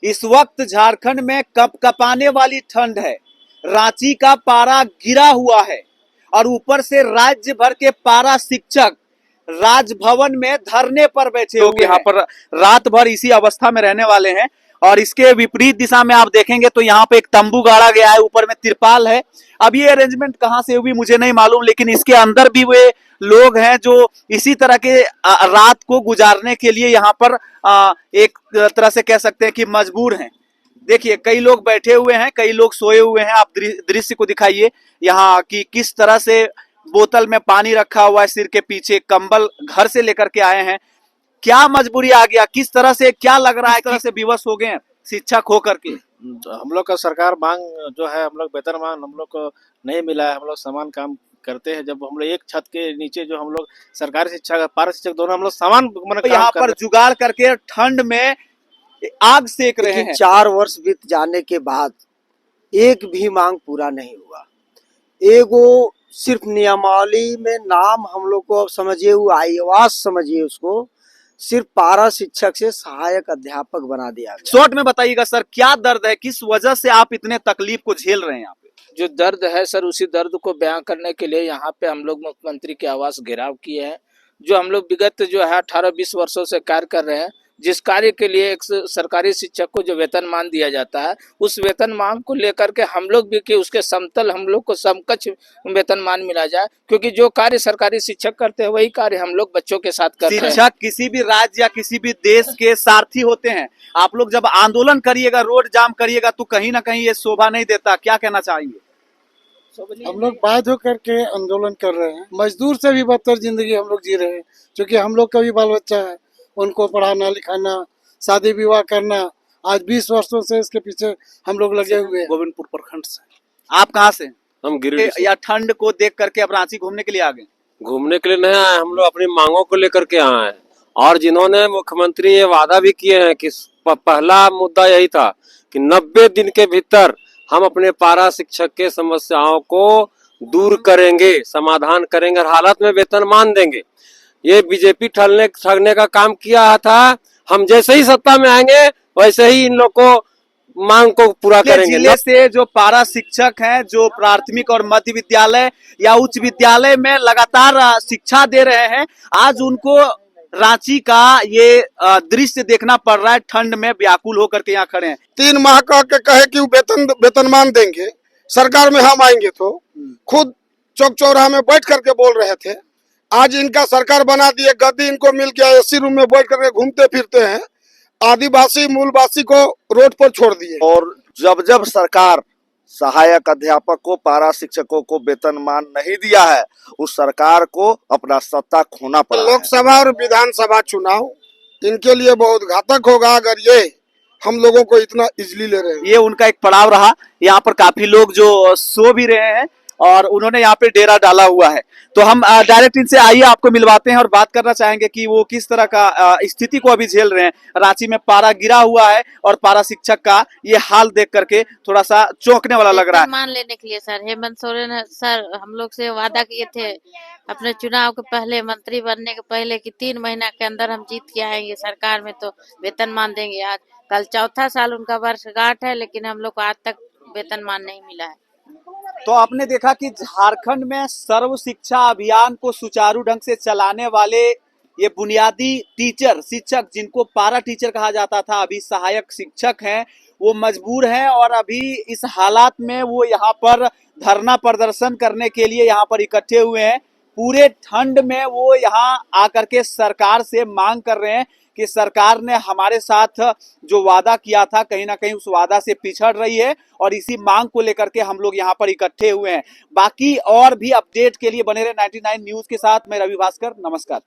इस वक्त झारखंड में कपकपाने वाली ठंड है। रांची का पारा गिरा हुआ है और ऊपर से राज्य भर के पारा शिक्षक राजभवन में धरने पर बैठे हुए यहाँ पर रात भर इसी अवस्था में रहने वाले हैं। और इसके विपरीत दिशा में आप देखेंगे तो यहाँ पे एक तंबू गाड़ा गया है, ऊपर में तिरपाल है। अब ये अरेंजमेंट कहाँ से हुई मुझे नहीं मालूम, लेकिन इसके अंदर भी वे लोग हैं जो इसी तरह के रात को गुजारने के लिए यहाँ पर एक तरह से कह सकते हैं कि मजबूर हैं। देखिए कई लोग बैठे हुए हैं, कई लोग सोए हुए हैं। आप दृश्य को दिखाइए यहाँ की किस तरह से बोतल में पानी रखा हुआ है, सिर के पीछे कंबल घर से लेकर के आए हैं। क्या मजबूरी आ गया, किस तरह से, क्या लग रहा है, किस तरह से विवश हो गए हैं शिक्षक होकर के। हम लोग का सरकार मांग जो है, हम लोग वेतन मांग हम लोग को नहीं मिला है। हम लोग समान काम करते हैं। जब हम लोग एक छत के नीचे जो हम लोग सरकारी शिक्षक पारा शिक्षक दोनों हम लोग समान तो यहाँ पर जुगाड़ करके ठंड में आग सेक रहे हैं। 4 वर्ष बीत जाने के बाद एक भी मांग पूरा नहीं हुआ। एगो सिर्फ नियमावली में नाम हम लोग को अब समझिए, वो आवास समझिए, उसको सिर्फ पारा शिक्षक से सहायक अध्यापक बना दिया गया। शॉर्ट में बताइएगा सर, क्या दर्द है, किस वजह से आप इतने तकलीफ को झेल रहे हैं यहाँ पे। जो दर्द है सर, उसी दर्द को बयां करने के लिए यहाँ पे हम लोग मुख्यमंत्री के आवास घेराव किए हैं। जो हम लोग विगत जो है 18-20 वर्षों से कार्य कर रहे हैं, जिस कार्य के लिए एक सरकारी शिक्षक को जो वेतनमान दिया जाता है, उस वेतनमान को लेकर के हम लोग भी कि उसके समतल हम लोग को समकक्ष वेतनमान मिला जाए, क्योंकि जो कार्य सरकारी शिक्षक करते हैं वही कार्य हम लोग बच्चों के साथ करते हैं। शिक्षक किसी भी राज्य या किसी भी देश के सारथी होते हैं। आप लोग जब आंदोलन करिएगा, रोड जाम करिएगा, तो कहीं ना कहीं ये शोभा नहीं देता। क्या कहना चाहिए। हम लोग बाध्य होकर के आंदोलन कर रहे हैं। मजदूर से भी बदतर जिंदगी हम लोग जी रहे हैं, क्योंकि हम लोग का भी बाल बच्चा है, उनको पढ़ाना लिखाना, शादी विवाह करना। आज 20 वर्षों से इसके पीछे हम लोग लगे हुए हैं। गोविंदपुर प्रखंड से। आप कहाँ से। हम गिरिडीह से। या ठंड को देख करके अब रांची घूमने के लिए आ गए। घूमने के लिए नहीं आए, हम लोग अपनी मांगों को लेकर के आए हैं। और जिन्होंने मुख्यमंत्री ये वादा भी किए हैं कि पहला मुद्दा यही था कि 90 दिन के भीतर हम अपने पारा शिक्षक के समस्याओं को दूर करेंगे, समाधान करेंगे और हालत में वेतनमान देंगे। ये बीजेपी ठगने का काम किया था। हम जैसे ही सत्ता में आएंगे वैसे ही इन लोग को मांग को पूरा करेंगे। जिले से जो पारा शिक्षक हैं, जो प्राथमिक और मध्य विद्यालय या उच्च विद्यालय में लगातार शिक्षा दे रहे हैं, आज उनको रांची का ये दृश्य देखना पड़ रहा है। ठंड में व्याकुल होकर के यहाँ खड़े हैं। 3 माह कह के कहे कि वेतनमान देंगे, सरकार में हम आएंगे तो खुद चौक चौराहा में बैठ करके बोल रहे थे। आज इनका सरकार बना दिए, गद्दी इनको मिल गया, एसी रूम में बैठ करके घूमते फिरते हैं। आदिवासी मूलवासी को रोड पर छोड़ दिए। और जब जब सरकार सहायक अध्यापक को, पारा शिक्षकों को वेतनमान नहीं दिया है, उस सरकार को अपना सत्ता खोना पड़ा। लोकसभा और विधानसभा चुनाव इनके लिए बहुत घातक होगा अगर ये हम लोगों को इतना इजली ले रहे हैं। ये उनका एक पड़ाव रहा। यहाँ पर काफी लोग जो सो भी रहे हैं और उन्होंने यहाँ पे डेरा डाला हुआ है। तो हम डायरेक्ट इनसे आइए आपको मिलवाते हैं और बात करना चाहेंगे कि वो किस तरह का स्थिति को अभी झेल रहे हैं। रांची में पारा गिरा हुआ है और पारा शिक्षक का ये हाल देख करके थोड़ा सा चौंकने वाला लग रहा है। मान लेने के लिए सर हेमंत सोरेन सर हम लोग से वादा किए थे अपने चुनाव के पहले, मंत्री बनने के पहले, कि 3 महीना के अंदर हम जीत के आएंगे सरकार में तो वेतनमान देंगे। आज कल 4था साल उनका वर्षगांठ है, लेकिन हम लोग को आज तक वेतनमान नहीं मिला है। तो आपने देखा कि झारखंड में सर्व शिक्षा अभियान को सुचारू ढंग से चलाने वाले ये बुनियादी टीचर, शिक्षक, जिनको पारा टीचर कहा जाता था, अभी सहायक शिक्षक हैं, वो मजबूर हैं और अभी इस हालात में वो यहाँ पर धरना प्रदर्शन करने के लिए यहाँ पर इकट्ठे हुए हैं। पूरे ठंड में वो यहाँ आकर के सरकार से मांग कर रहे हैं कि सरकार ने हमारे साथ जो वादा किया था, कहीं ना कहीं उस वादा से पिछड़ रही है और इसी मांग को लेकर के हम लोग यहाँ पर इकट्ठे हुए हैं। बाकी और भी अपडेट के लिए बने रहे 99 न्यूज के साथ। मैं रवि भास्कर, नमस्कार।